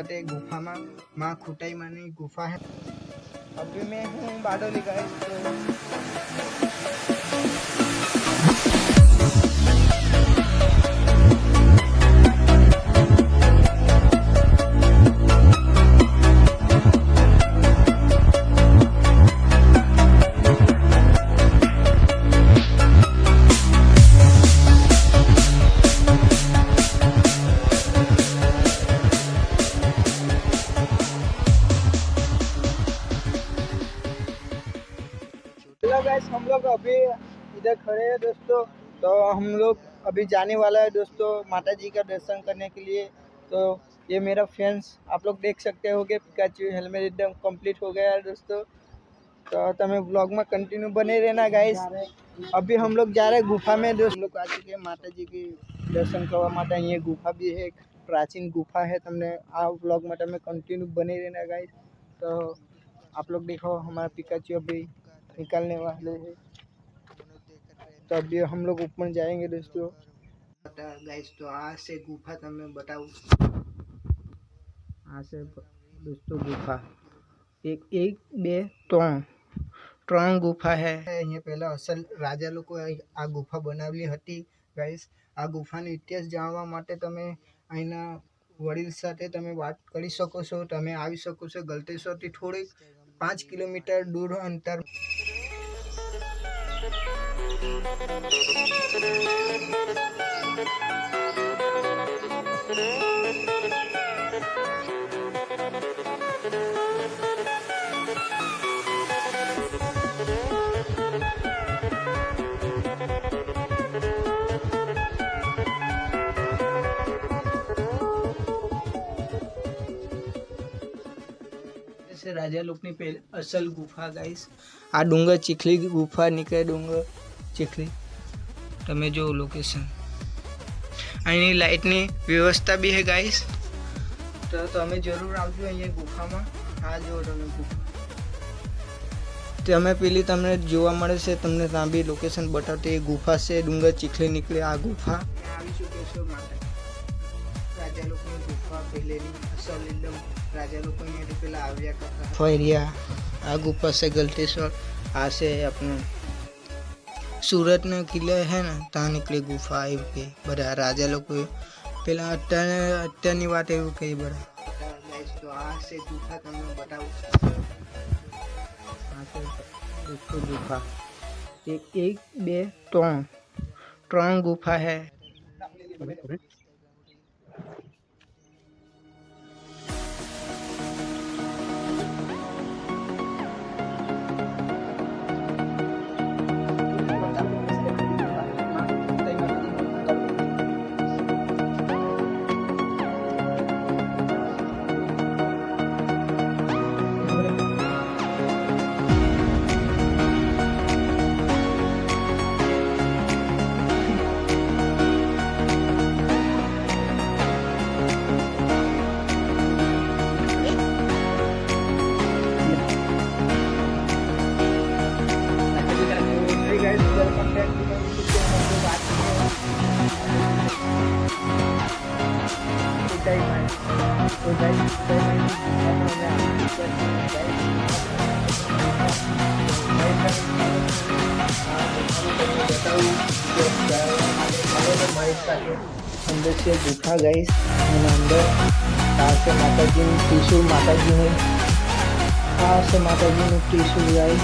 साथे गुफा में माँ खुटाई मानी गुफा है। अभी मैं हूँ बारडोली गाइस। हेलो गाइस, हम लोग अभी इधर खड़े हैं दोस्तों। तो हम लोग अभी जाने वाला है दोस्तों माता जी का दर्शन करने के लिए। तो ये मेरा फ्रेंड्स आप लोग देख सकते हो कि पिकाचू हेलमेट एकदम कंप्लीट हो गया है दोस्तों। तो तुम्हें ब्लॉग में कंटिन्यू बने रहना गाइस। अभी हम लोग जा रहे हैं गुफा में दोस्त। हम लोग आ चुके हैं माता जी की दर्शन करवा माता। ये गुफा भी है, एक प्राचीन गुफा है। तुमने आ ब्लॉग में तुम्हें कंटिन्यू बने रहना गाइस। तो आप लोग देखो हमारा पिकाचू अभी निकलने वाले हैं। तो अभी हम लोग ऊपर जाएंगे दोस्तों गाइस। तो आज से गुफा तुम्हें बताऊँ, आज से दोस्तों गुफा एक बे ત્રણ ગુફા है। અહીંયા પહેલા અસલ રાજા લોકો આ ગુફા બનાવેલી હતી ગાઈસ। આ ગુફાનો ઇતિહાસ જાણવા માટે તમે અહીંના વડીલ સાથે તમે વાત કરી શકો છો। તમે આવી શકો છો ગલતેશ્વરથી થોડીક 5 કિલોમીટર દૂર અંતર। राजा लोग ने असल गुफा गाइस। आ डूंगर चिखली गुफा निकले, डूंगर चिखली तमे जो लोकेशन अहीं लाइटनी व्यवस्था भी है गाइस। तो तमे जरूर आवजो अहीं गुफा में। आ जो तमे गुफा तमे पेली तमने जोवा मळे छे, तमने त्यां बी लोकेशन बतावते गुफा से डूंगर चिखली निकले आ गुफा आवी चुके छो माता राजा लोगनी गुफा पहलेनी असल एकदम राजा लोग पहला आव्या करता फरिया। आ गुफा से गलतेश्वर आ से अपने सूरत ने किले है ना ता निकले गुफा आई के बड़ा राजा लोग पहला अट्टानी बात एवं कई बड़ा। तो आ से गुफा तुम्हें बताऊँ, आ से दोस्तों गुफा एक बे त्रण गुफा है। अंदर से गुफा गाइस, अंदर से माता जी त्रिशूल, माता जी ने त्रिशूल गाइस।